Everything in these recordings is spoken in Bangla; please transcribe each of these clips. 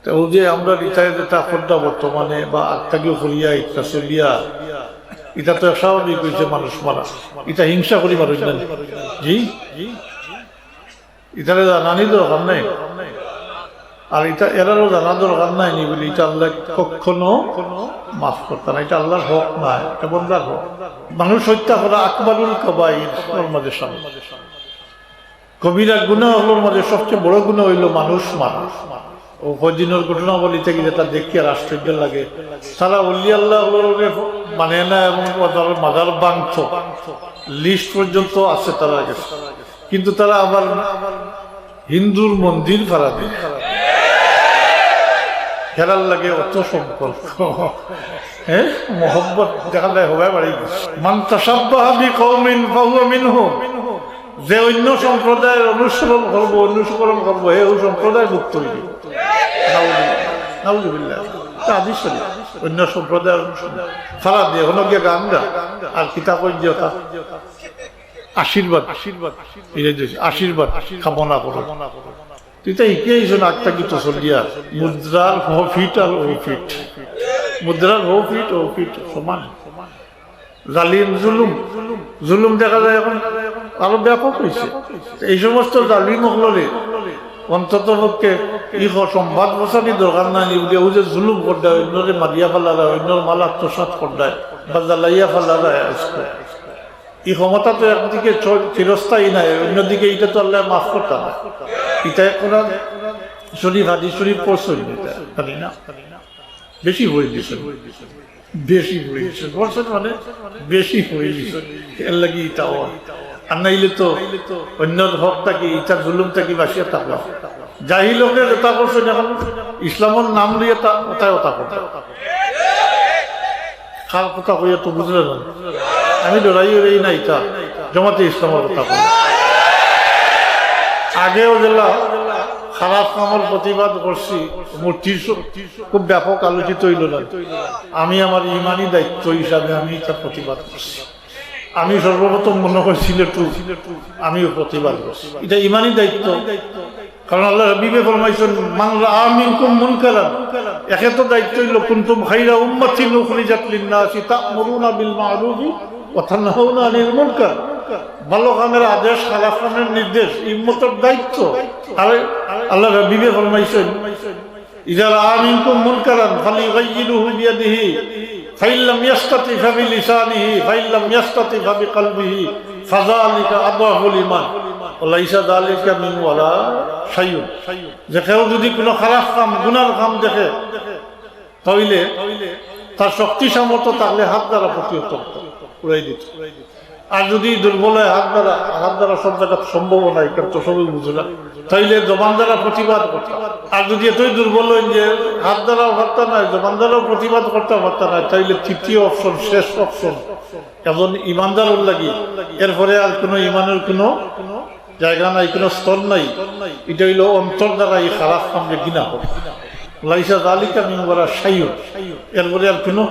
তো ও যে আমরা রিতায় যেটা করতে বর্তমানে বা আত্মাকেও করিয়া ইচ্ছা চলিয়া এটা তো স্বাভাবিক হয়েছে মানুষ মারা, এটা হিংসা করি মানুষ না। জি এটারে জানানি দরকার নাই, আর এটা এরারও জানা দরকার নাই নি বলে এটা আল্লাহ কখনো মাফ করতে না। এটা আল্লাহর হক নাই, এটা বন্দার হক। মানুষ হত্যা করা আকবারুল কাবাইর মাঝে সামনে, কবিরা গুনাহ হলোর মাঝে সবচেয়ে বড় গুনাহ হইল মানুষ মারা। ও কদিনের ঘটনাবলী থেকে যেটা দেখি আর আশ্চর্য লাগে, তারা অলি আল্লাহ মানে না এবং মাজার বাংশ লিস্ট পর্যন্ত আছে তারা গেছে, কিন্তু তারা আবার হিন্দুর মন্দির ভাড়া দেয়। খেলার লাগে অত সম্পর্ক, হ্যাঁ মোহব্বত দেখা যায় হবে বাড়ি। মান তাশাব্বাহা বিকওমিন ফাহুয়া মিনহুম, যে অন্য সম্প্রদায়ের অনুসরণ করবো হে ওই সম্প্রদায় মুক্ত হইবে। নাউযুবিল্লাহ, হাদিস শরীফ। অন্য সম্প্রদায়ের অনুসরণ সারা দিয়ে হলো গিয়ে গান গা আর কিতাব আশীর্বাদ আশীর্বাদ কামনা করো। তুই ইকেইছো না একটা গীত চলিয়া মুদ্রার ফিট আর ও ফিট, মুদ্রার ও ফিট সমান। জালিম জুলুম দেখা যায় এখন আরো ব্যাপক হয়েছে। এই সমস্ত জালিম হলে অন্তত পক্ষে সংবাদ বসানি দরকার নাই বলে ও যে জুলুম করদায়, অন্যরে মারিয়া ফেলারা, অন্যর মাল আত্মসাৎ করদায় বা জ্বালাইয়া ফেলারা, এই ক্ষমতা তো একদিকে চিরস্থায়ী নাই, অন্যদিকে এটা তো আল্লাহ মাফ করতে না। এটা কোরআন শরীফ হাদিস শরীফ পড়ছেন জানি না, বেশি হয়ে দিয়েছেন, বেশি হয়ে দিয়েছেন পড়ছেন মানে বেশি হয়ে দিয়েছেন। এর লাগি এটাও আর নাইলে তো অন্যর হক থাকি ইটার জুলুম থাকি বাসিয়া থাকলাম। জাহিল লোকের ওটা করছেন, এখন ইসলামের নাম দিয়ে ওটাই ওটা করতে খার কথা কইয়া তো বুঝলেন না। আমি লড়াই না এটা জমাতে ইসলামের কথা বলি। আগেও জেলা খারাপ কামের প্রতিবাদ করছি, মূর্তির খুব ব্যাপক আলোচিত হইল না। আমি আমার ইমানি দায়িত্ব হিসাবে আমি এটা প্রতিবাদ করছি। আমি সর্বপ্রথম মনে করছিল আমিও প্রতিবাদ করছি, এটা ইমানি দায়িত্ব। কারণ আল্লাহ হাবিবে ফরমাইছেন মান রাআ মিনকুম মুনকারান, একে তো দায়িত্ব হইল কুনতুম খায়রা উম্মাতিন উখরিজাত লিন-নাসি তা'মুরুনা বিল মা'রুফি ওয়া তানহাউনা আনিল মুনকার। ভালো কামের আদেশ, খারাপ কামের নির্দেশ উম্মতের দায়িত্ব। আর আল্লাহ হাবিবে ফরমাইছেন ইযা রাআ মিনকুম মুনকারান ফালিয়ুগাইয়িরুহু বিয়াদিহি ফাইন লাম ইয়াস্তাতি ফাবিলিসানিহি ফাইন লাম ইয়াস্তাতি ফাবিকলবিহি ফাযালিকা আদওয়াফুল ঈমান ওয়ালাইসা যালিকা মিন ওয়ালা শাইউন। যে কেউ যদি কোনো খারাপ কাম গুনার কাম দেখে তাহলে তার শক্তি সামর্থ্য থাকলে হাত দ্বারা প্রতিহত উড়াই দিত। আর যদি দুর্বল হয় হাত দ্বারা সব জায়গা সম্ভব নাই, কিন্তু সবই বুঝে না, তাইলে জবান দ্বারা প্রতিবাদ করতে। আর যদি এতই দুর্বল হয় যে হাত দ্বারাও পারতা নাই, জবান দ্বারাও প্রতিবাদ করতে পারতা নাই, তাইলে তৃতীয় অপশন, শেষ অপশন এখন ইমানদার লাগি। এরপরে আর কোনো ইমানের কোনো জায়গা নাই, কোনো স্তর নাই। এটা হইল অন্তর দ্বারা এই খারাপ কামকে ঘৃণা হবে। লাইসা যালিকা মিন ওয়ালা শাইউন, এরপরে আর কোনো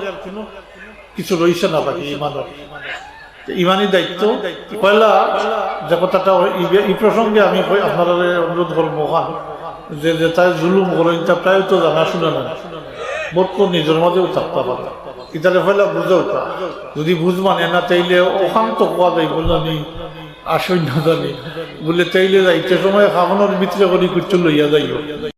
কিছু রইছে না বাকি ইমানের। ইমানি দায়িত্ব পয়লা যে কথাটা এই প্রসঙ্গে আমি আপনারা অনুরোধ করবো যে তাই জুলুম করেন তা প্রায় তো জানাশোনা না, বোধ নিজের মাঝেও থাকতে পারে। ইতারে পয়লা বুঝেও তা যদি বুঝ মানে না তাইলে অশান্ত কোয়া যায় বললো নি আসই না জানি বলে তাইলে যাইতে সময় খাওয়ানোর ভিতরে করে লইয়া যাইও।